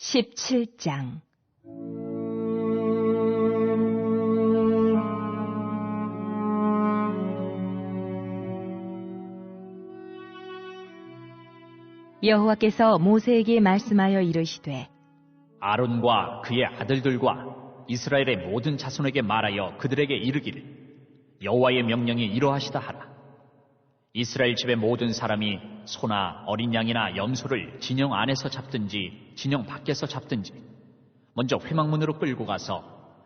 17장 여호와께서 모세에게 말씀하여 이르시되 아론과 그의 아들들과 이스라엘의 모든 자손에게 말하여 그들에게 이르기를 여호와의 명령이 이러하시다 하라. 이스라엘 집의 모든 사람이 소나 어린 양이나 염소를 진영 안에서 잡든지 진영 밖에서 잡든지 먼저 회막문으로 끌고 가서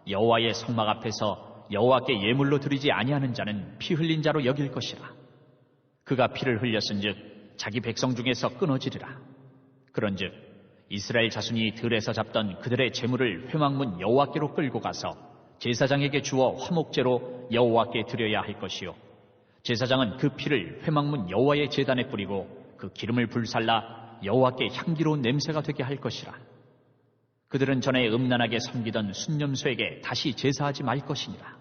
여호와의 성막 앞에서 여호와께 예물로 드리지 아니하는 자는 피 흘린 자로 여길 것이라. 그가 피를 흘렸은즉 자기 백성 중에서 끊어지리라. 그런즉 이스라엘 자손이 들에서 잡던 그들의 제물을 회막문 여호와께로 끌고 가서 제사장에게 주어 화목제로 여호와께 드려야 할 것이요 제사장은 그 피를 회막문 여호와의 제단에 뿌리고 그 기름을 불살라 여호와께 향기로운 냄새가 되게 할 것이라. 그들은 전에 음란하게 섬기던 순념소에게 다시 제사하지 말 것이니라.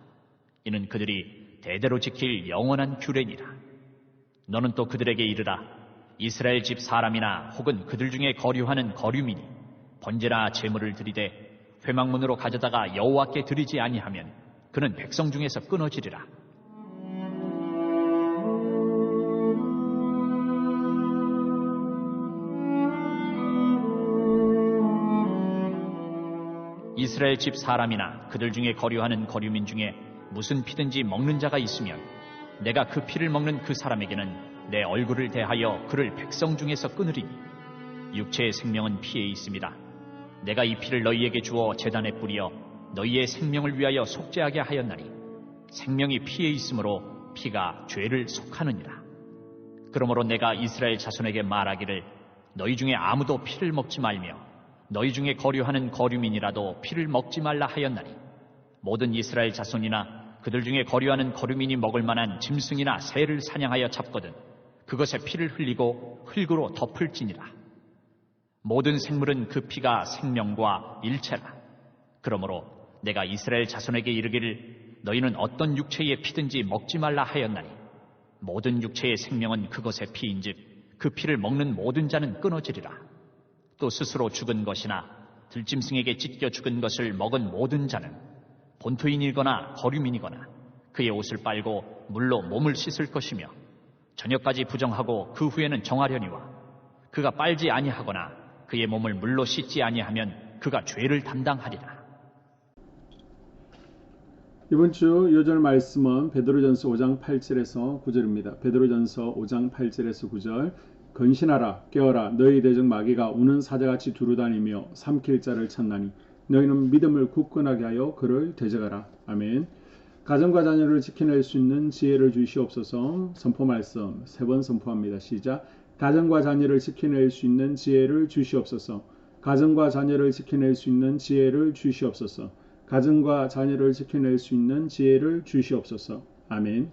이는 그들이 대대로 지킬 영원한 규례니라. 너는 또 그들에게 이르라. 이스라엘 집 사람이나 혹은 그들 중에 거류하는 거류민이 번제나 제물을 드리되 회막문으로 가져다가 여호와께 드리지 아니하면 그는 백성 중에서 끊어지리라. 이스라엘 집 사람이나 그들 중에 거류하는 거류민 중에 무슨 피든지 먹는 자가 있으면 내가 그 피를 먹는 그 사람에게는 내 얼굴을 대하여 그를 백성 중에서 끊으리니 육체의 생명은 피에 있습니다. 내가 이 피를 너희에게 주어 제단에 뿌려 너희의 생명을 위하여 속죄하게 하였나니 생명이 피에 있으므로 피가 죄를 속하느니라. 그러므로 내가 이스라엘 자손에게 말하기를 너희 중에 아무도 피를 먹지 말며 너희 중에 거류하는 거류민이라도 피를 먹지 말라 하였나니 모든 이스라엘 자손이나 그들 중에 거류하는 거류민이 먹을 만한 짐승이나 새를 사냥하여 잡거든 그것에 피를 흘리고 흙으로 덮을지니라. 모든 생물은 그 피가 생명과 일체라. 그러므로 내가 이스라엘 자손에게 이르기를 너희는 어떤 육체의 피든지 먹지 말라 하였나니 모든 육체의 생명은 그것의 피인즉 그 피를 먹는 모든 자는 끊어지리라. 또 스스로 죽은 것이나 들짐승에게 찢겨 죽은 것을 먹은 모든 자는 본토인이거나 거류민이거나 그의 옷을 빨고 물로 몸을 씻을 것이며 저녁까지 부정하고 그 후에는 정하려니와 그가 빨지 아니하거나 그의 몸을 물로 씻지 아니하면 그가 죄를 담당하리라. 이번 주 요절 말씀은 베드로전서 5장 8절에서 9절입니다. 베드로전서 5장 8절에서 9절 근신하라 깨어라 너희 대적 마귀가 우는 사자같이 두루다니며 삼킬 자를 찾나니 너희는 믿음을 굳건하게 하여 그를 대적하라. 아멘. 가정과 자녀를 지켜낼 수 있는 지혜를 주시옵소서. 선포 말씀 3번 선포합니다. 시작. 가정과 자녀를 지켜낼 수 있는 지혜를 주시옵소서. 가정과 자녀를 지켜낼 수 있는 지혜를 주시옵소서. 가정과 자녀를 지켜낼 수 있는 지혜를 주시옵소서. 아멘.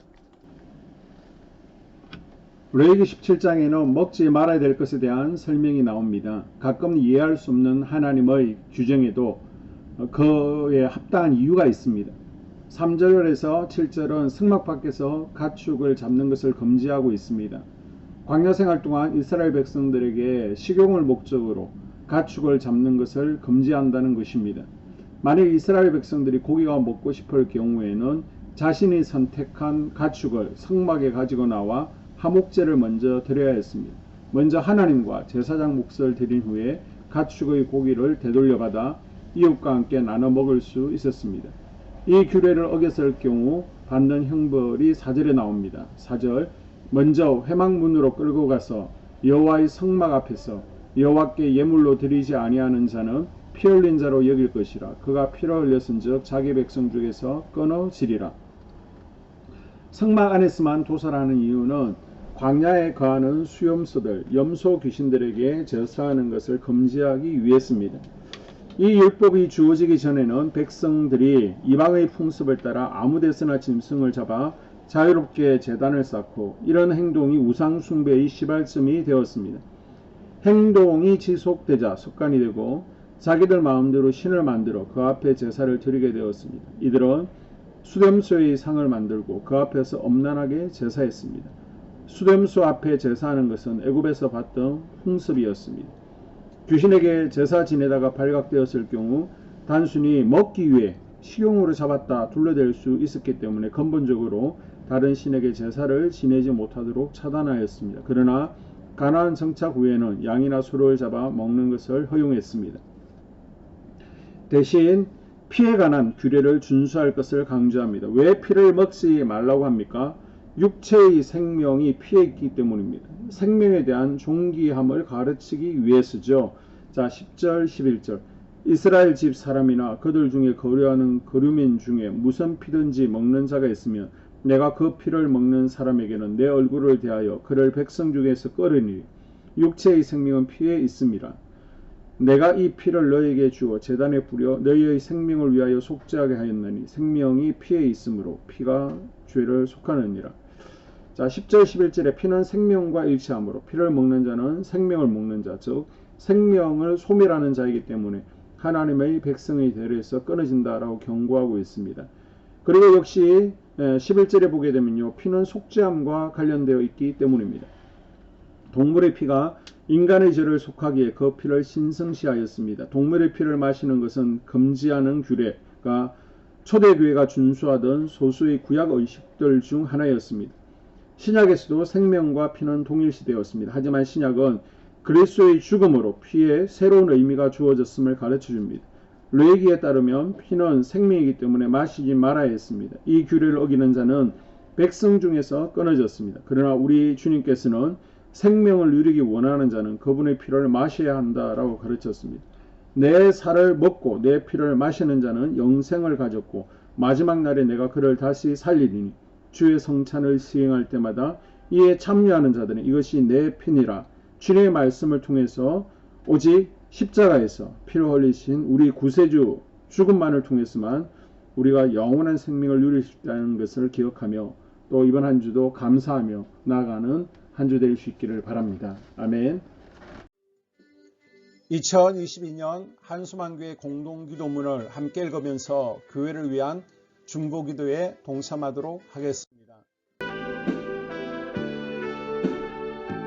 레위기 17장에는 먹지 말아야 될 것에 대한 설명이 나옵니다. 가끔 이해할 수 없는 하나님의 규정에도 그에 합당한 이유가 있습니다. 3절에서 7절은 성막 밖에서 가축을 잡는 것을 금지하고 있습니다. 광야 생활 동안 이스라엘 백성들에게 식용을 목적으로 가축을 잡는 것을 금지한다는 것입니다. 만약 이스라엘 백성들이 고기가 먹고 싶을 경우에는 자신이 선택한 가축을 성막에 가지고 나와 화목제를 먼저 드려야 했습니다. 먼저 하나님과 제사장 몫을 드린 후에 가축의 고기를 되돌려받아 이웃과 함께 나눠 먹을 수 있었습니다. 이 규례를 어겼을 경우 받는 형벌이 4절에 나옵니다. 4절 먼저 회막문으로 끌고 가서 여호와의 성막 앞에서 여호와께 예물로 드리지 아니하는 자는 피 흘린 자로 여길 것이라. 그가 피를 흘렸은즉 자기 백성 중에서 끊어지리라. 성막 안에서만 도살하는 이유는 광야에 거하는 수염소들, 염소 귀신들에게 제사하는 것을 금지하기 위해서입니다. 이 율법이 주어지기 전에는 백성들이 이방의 풍습을 따라 아무 데서나 짐승을 잡아 자유롭게 제단을 쌓고 이런 행동이 우상 숭배의 시발점이 되었습니다. 행동이 지속되자 습관이 되고 자기들 마음대로 신을 만들어 그 앞에 제사를 드리게 되었습니다. 이들은 수렴소의 상을 만들고 그 앞에서 엄란하게 제사했습니다. 수렴소 앞에 제사하는 것은 애굽에서 봤던 풍습이었습니다. 귀신에게 제사 지내다가 발각되었을 경우 단순히 먹기 위해 식용으로 잡았다 둘러댈 수 있었기 때문에 근본적으로 다른 신에게 제사를 지내지 못하도록 차단하였습니다. 그러나 가나안 정착 후에는 양이나 소를 잡아 먹는 것을 허용했습니다. 대신 피에 관한 규례를 준수할 것을 강조합니다. 왜 피를 먹지 말라고 합니까? 육체의 생명이 피에 있기 때문입니다. 생명에 대한 존귀함을 가르치기 위해서죠. 자, 10절 11절 이스라엘 집 사람이나 그들 중에 거류하는 거류민 중에 무슨 피든지 먹는 자가 있으면 내가 그 피를 먹는 사람에게는 내 얼굴을 대하여 그를 백성 중에서 꺼르니 육체의 생명은 피에 있음이라. 내가 이 피를 너에게 주어 제단에 뿌려 너희의 생명을 위하여 속죄하게 하였느니 생명이 피에 있으므로 피가 죄를 속하느니라. 자, 10절 11절에 피는 생명과 일치하므로 피를 먹는 자는 생명을 먹는 자, 즉 생명을 소멸하는 자이기 때문에 하나님의 백성의 대로에서 끊어진다라고 경고하고 있습니다. 그리고 역시 11절에 보게 되면요, 피는 속죄함과 관련되어 있기 때문입니다. 동물의 피가 인간의 죄를 속하기에 그 피를 신성시하였습니다. 동물의 피를 마시는 것은 금지하는 규례가 초대교회가 준수하던 소수의 구약 의식들 중 하나였습니다. 신약에서도 생명과 피는 동일시되었습니다. 하지만 신약은 그리스도의 죽음으로 피에 새로운 의미가 주어졌음을 가르쳐줍니다. 레위기에 따르면 피는 생명이기 때문에 마시지 말아야 했습니다. 이 규례를 어기는 자는 백성 중에서 끊어졌습니다. 그러나 우리 주님께서는 생명을 누리기 원하는 자는 그분의 피를 마셔야 한다라고 가르쳤습니다. 내 살을 먹고 내 피를 마시는 자는 영생을 가졌고 마지막 날에 내가 그를 다시 살리리니 주의 성찬을 시행할 때마다 이에 참여하는 자들은 이것이 내 피니라. 주님의 말씀을 통해서 오직 십자가에서 피를 흘리신 우리 구세주 죽음만을 통해서만 우리가 영원한 생명을 누릴 수 있다는 것을 기억하며 또 이번 한 주도 감사하며 나아가는 한 주 될 수 있기를 바랍니다. 아멘. 2022년 한수만교회 공동기도문을 함께 읽으면서 교회를 위한 중보기도에 동참하도록 하겠습니다.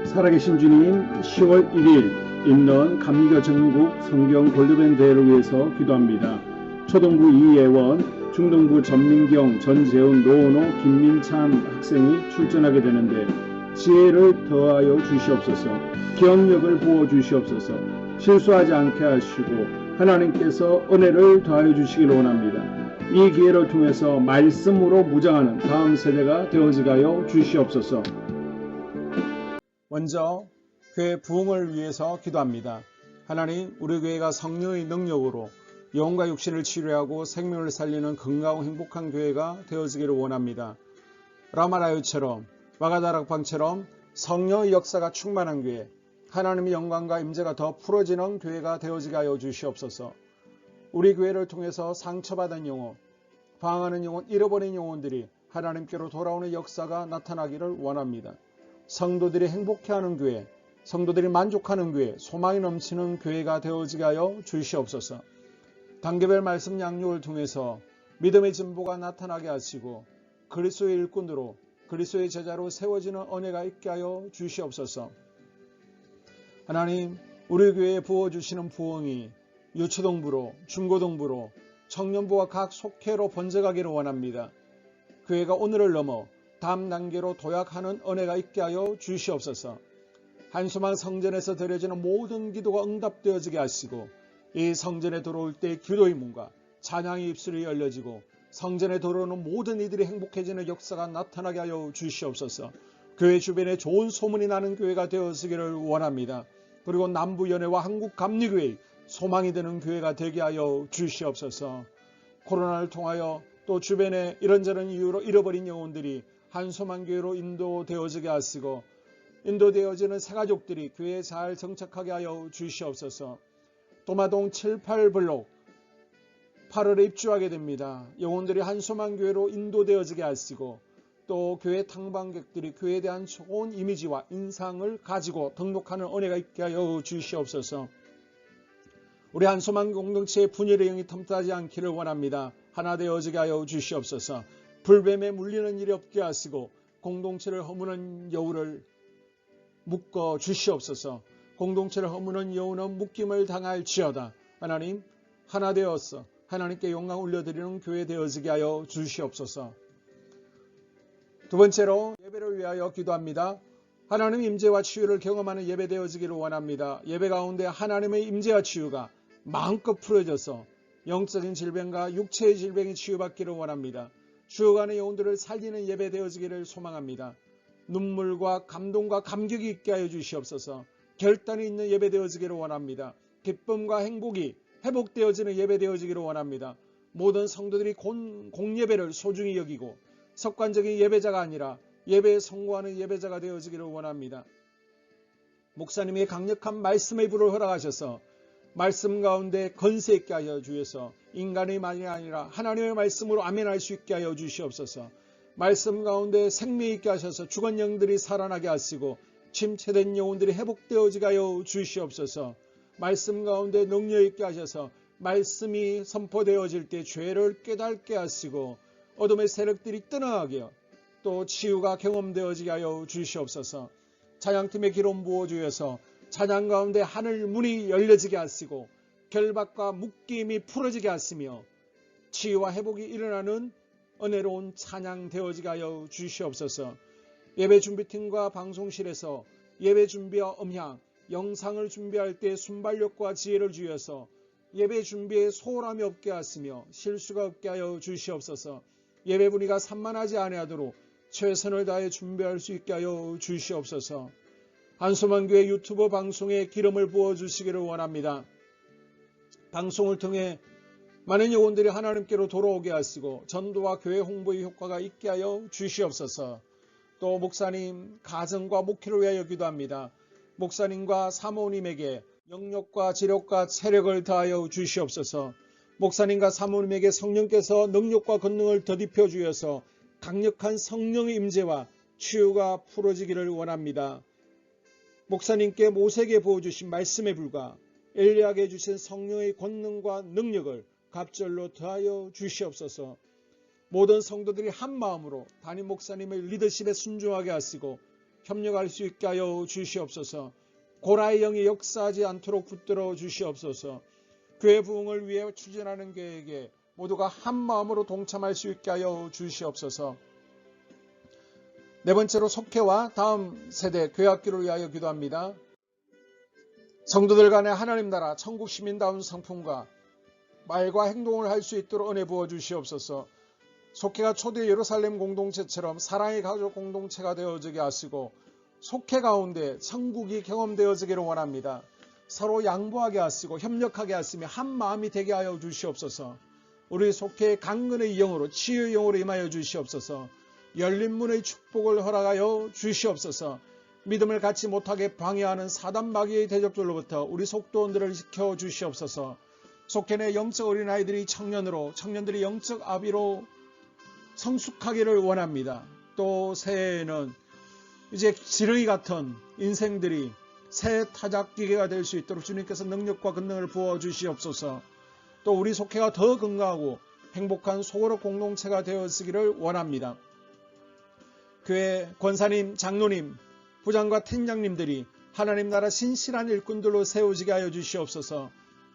살아계신 주님, 10월 1일 있는 감리교 전국 성경 골드벤 대회를 위해서 기도합니다. 초등부 이예원, 중등부 전민경, 전재훈, 노은호, 김민찬 학생이 출전하게 되는데 지혜를 더하여 주시옵소서, 기억력을 부어 주시옵소서, 실수하지 않게 하시고 하나님께서 은혜를 더하여 주시기를 원합니다. 이 기회를 통해서 말씀으로 무장하는 다음 세대가 되어지게 하여 주시옵소서. 먼저 교회 부흥을 위해서 기도합니다. 하나님, 우리 교회가 성령의 능력으로 영과 육신을 치료하고 생명을 살리는 건강하고 행복한 교회가 되어지기를 원합니다. 라마라유처럼 마가다락방처럼 성령의 역사가 충만한 교회, 하나님의 영광과 임재가 더 풀어지는 교회가 되어지게 하여 주시옵소서. 우리 교회를 통해서 상처받은 영혼, 방황하는 영혼, 잃어버린 영혼들이 하나님께로 돌아오는 역사가 나타나기를 원합니다. 성도들이 행복해하는 교회, 성도들이 만족하는 교회, 소망이 넘치는 교회가 되어지게 하여 주시옵소서. 단계별 말씀 양육을 통해서 믿음의 진보가 나타나게 하시고 그리스도의 일꾼으로 그리스도의 제자로 세워지는 은혜가 있게 하여 주시옵소서. 하나님, 우리 교회에 부어주시는 부흥이 유초등부로, 중고등부로, 청년부와 각 속회로 번져가기를 원합니다. 교회가 오늘을 넘어 다음 단계로 도약하는 은혜가 있게 하여 주시옵소서. 한수만 성전에서 드려지는 모든 기도가 응답되어지게 하시고 이 성전에 들어올 때 기도의 문과 찬양의 입술이 열려지고 성전에 들어오는 모든 이들이 행복해지는 역사가 나타나게 하여 주시옵소서. 교회 주변에 좋은 소문이 나는 교회가 되어지기를 원합니다. 그리고 남부연회와 한국감리교회의 소망이 되는 교회가 되게 하여 주시옵소서. 코로나를 통하여 또 주변에 이런저런 이유로 잃어버린 영혼들이 한소만교회로 인도되어지게 하시고 인도되어지는 새가족들이 교회에 잘 정착하게 하여 주시옵소서. 도마동 7, 8블록 8월에 입주하게 됩니다. 영혼들이 한소만교회로 인도되어지게 하시고 또 교회 탕방객들이 교회에 대한 좋은 이미지와 인상을 가지고 등록하는 은혜가 있게 하여 주시옵소서. 우리 한소만 공동체의 분열의 영이 틈타지 않기를 원합니다. 하나 되어지게 하여 주시옵소서. 불뱀에 물리는 일이 없게 하시고 공동체를 허무는 여우를 묶어 주시옵소서. 공동체를 허무는 여우는 묶임을 당할지어다. 하나님, 하나 되어서 하나님께 영광 올려드리는 교회 되어지게 하여 주시옵소서. 두 번째로 예배를 위하여 기도합니다. 하나님 임재와 치유를 경험하는 예배 되어지기를 원합니다. 예배 가운데 하나님의 임재와 치유가 마음껏 풀어져서 영적인 질병과 육체의 질병이 치유받기를 원합니다. 죽어가는 영혼들을 살리는 예배 되어지기를 소망합니다. 눈물과 감동과 감격이 있게 하여 주시옵소서. 결단이 있는 예배 되어지기를 원합니다. 기쁨과 행복이 회복되어지는 예배 되어지기를 원합니다. 모든 성도들이 공예배를 소중히 여기고 석관적인 예배자가 아니라 예배에 성공하는 예배자가 되어지기를 원합니다. 목사님의 강력한 말씀의 불을 허락하셔서 말씀 가운데 건세 있게 하여 주셔서 인간의 말이 아니라 하나님의 말씀으로 아멘할 수 있게 하여 주시옵소서. 말씀 가운데 생명 있게 하셔서 죽은 영들이 살아나게 하시고 침체된 영혼들이 회복되어지게 하여 주시옵소서. 말씀 가운데 능력 있게 하셔서 말씀이 선포되어질 때 죄를 깨닫게 하시고 어둠의 세력들이 떠나가게 또 치유가 경험되어지게 하여 주시옵소서. 찬양팀의 기름 부어주셔서 찬양 가운데 하늘 문이 열려지게 하시고 결박과 묶임이 풀어지게 하시며 치유와 회복이 일어나는 은혜로운 찬양 되어지게 하여 주시옵소서. 예배 준비팀과 방송실에서 예배 준비와 음향, 영상을 준비할 때 순발력과 지혜를 주셔서 예배 준비에 소홀함이 없게 하시며 실수가 없게 하여 주시옵소서. 예배 분위기가 산만하지 아니하도록 최선을 다해 준비할 수 있게 하여 주시옵소서. 한소만교회 유튜브 방송에 기름을 부어주시기를 원합니다. 방송을 통해 많은 영혼들이 하나님께로 돌아오게 하시고 전도와 교회 홍보의 효과가 있게 하여 주시옵소서. 또 목사님 가정과 목회를 위하여 기도합니다. 목사님과 사모님에게 영력과 지력과 체력을 다하여 주시옵소서. 목사님과 사모님에게 성령께서 능력과 권능을 더딥혀 주셔서 강력한 성령의 임재와 치유가 풀어지기를 원합니다. 목사님께 모세에게 부어주신 말씀에 불과 엘리야에게 주신 성령의 권능과 능력을 갑절로 더하여 주시옵소서. 모든 성도들이 한 마음으로 담임 목사님의 리더십에 순종하게 하시고 협력할 수 있게 하여 주시옵소서. 고라의 영이 역사하지 않도록 붙들어 주시옵소서. 교회 부흥을 위해 추진하는 교회에게 모두가 한 마음으로 동참할 수 있게 하여 주시옵소서. 네 번째로 속회와 다음 세대 교회학교를 위하여 기도합니다. 성도들 간의 하나님 나라 천국 시민다운 성품과 말과 행동을 할 수 있도록 은혜 부어 주시옵소서. 속회가 초대 예루살렘 공동체처럼 사랑의 가족 공동체가 되어지게 하시고 속회 가운데 천국이 경험되어지기를 원합니다. 서로 양보하게 하시고 협력하게 하시며 한 마음이 되게 하여 주시옵소서. 우리 속회의 강건의 영으로 치유의 영으로 임하여 주시옵소서. 열린 문의 축복을 허락하여 주시옵소서. 믿음을 갖지 못하게 방해하는 사단 마귀의 대적들로부터 우리 속도원들을 지켜 주시옵소서. 속회 내 영적 어린아이들이 청년들이 영적 아비로 성숙하기를 원합니다. 또 새해에는 이제 지렁이 같은 인생들이 새 타작기계가 될 수 있도록 주님께서 능력과 권능을 부어 주시옵소서. 또 우리 속회가 더 건강하고 행복한 소그룹 공동체가 되어지기를 원합니다. 교회 권사님, 장로님, 부장과 팀장님들이 하나님 나라 신실한 일꾼들로 세워지게 하여 주시옵소서.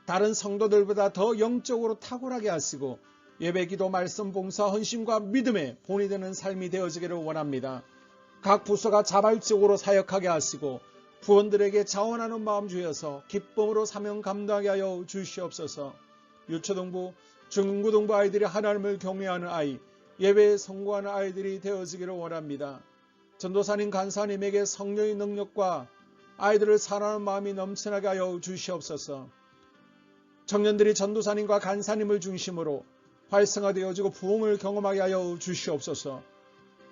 다른 성도들보다 더 영적으로 탁월하게 하시고 예배, 기도, 말씀, 봉사, 헌신과 믿음의 본이 되는 삶이 되어지기를 원합니다. 각 부서가 자발적으로 사역하게 하시고 부원들에게 자원하는 마음 주셔서 기쁨으로 사명 감당하게 하여 주시옵소서. 유초등부, 중고등부 아이들이 하나님을 경외하는 아이, 예배에 성공하는 아이들이 되어지기를 원합니다. 전도사님, 간사님에게 성령의 능력과 아이들을 사랑하는 마음이 넘쳐나게 하여 주시옵소서. 청년들이 전도사님과 간사님을 중심으로 활성화되어지고 부흥을 경험하게 하여 주시옵소서.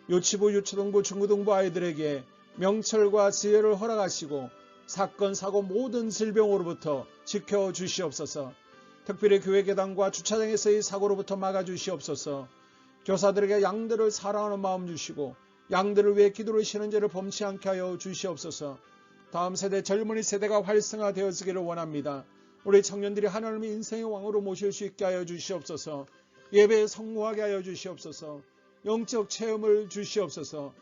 유치부, 유초등부, 중고등부 아이들에게 명철과 지혜를 허락하시고 사건, 사고 모든 질병으로부터 지켜주시옵소서. 특별히 교회 계단과 주차장에서의 사고로부터 막아주시옵소서. 교사들에게 양들을 사랑하는 마음 주시고 양들을 위해 기도를 쉬는 죄를 범치 않게 하여 주시옵소서. 다음 세대 젊은이 세대가 활성화되어지기를 원합니다. 우리 청년들이 하나님의 인생의 왕으로 모실 수 있게 하여 주시옵소서. 예배에 성공하게 하여 주시옵소서. 영적 체험을 주시옵소서.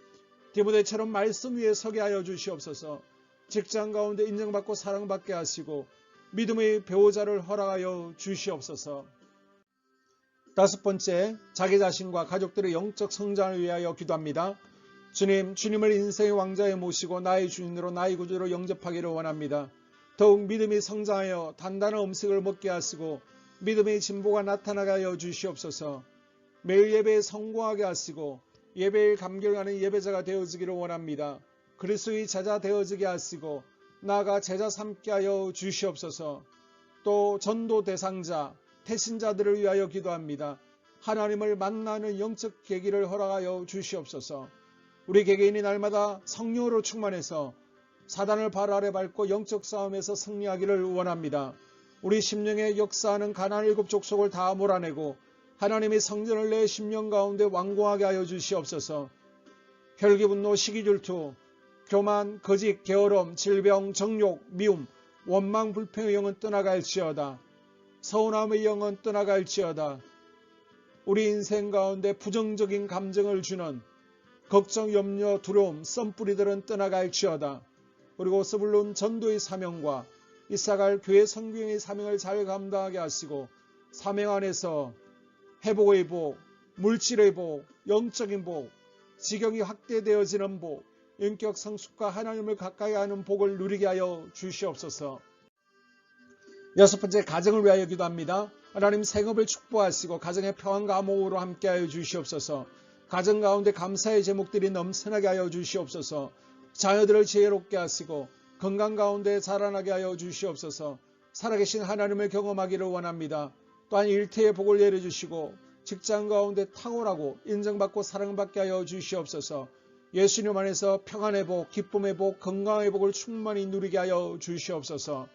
디모데처럼 말씀 위에 서게 하여 주시옵소서. 직장 가운데 인정받고 사랑받게 하시고 믿음의 배우자를 허락하여 주시옵소서. 다섯 번째, 자기 자신과 가족들의 영적 성장을 위하여 기도합니다. 주님, 주님을 인생의 왕자에 모시고 나의 주인으로 나의 구주로 영접하기를 원합니다. 더욱 믿음이 성장하여 단단한 음식을 먹게 하시고 믿음의 진보가 나타나게 하여 주시옵소서. 매일 예배에 성공하게 하시고 예배에 감격하는 예배자가 되어지기를 원합니다. 그리스도의 제자 되어지게 하시고 나아가 제자 삼게 하여 주시옵소서. 또 전도 대상자, 태신자들을 위하여 기도합니다. 하나님을 만나는 영적 계기를 허락하여 주시옵소서. 우리 개개인이 날마다 성령으로 충만해서 사단을 발 아래 밟고 영적 싸움에서 승리하기를 원합니다. 우리 심령에 역사하는 가나안 7 족속을 다 몰아내고 하나님의 성전을 내 심령 가운데 완공하게 하여 주시옵소서. 혈기 분노 시기 질투 교만 거짓 게으름 질병 정욕 미움 원망 불평의 영은 떠나갈지어다. 서운함의 영은 떠나갈지어다. 우리 인생 가운데 부정적인 감정을 주는 걱정 염려 두려움 썸뿌리들은 떠나갈지어다. 그리고 스불론 전도의 사명과 이사갈 교회 성경의 사명을 잘 감당하게 하시고 사명 안에서 회복의 복, 물질의 복, 영적인 복, 지경이 확대되어지는 복, 인격 성숙과 하나님을 가까이 하는 복을 누리게 하여 주시옵소서. 여섯 번째, 가정을 위하여 기도합니다. 하나님 생업을 축복하시고 가정의 평안과 암호로 함께하여 주시옵소서. 가정 가운데 감사의 제목들이 넘쳐나게 하여 주시옵소서. 자녀들을 지혜롭게 하시고 건강 가운데 자라나게 하여 주시옵소서. 살아계신 하나님을 경험하기를 원합니다. 또한 일태의 복을 내려주시고 직장 가운데 탁월하고 인정받고 사랑받게 하여 주시옵소서. 예수님 안에서 평안의 복, 기쁨의 복, 건강의 복을 충만히 누리게 하여 주시옵소서.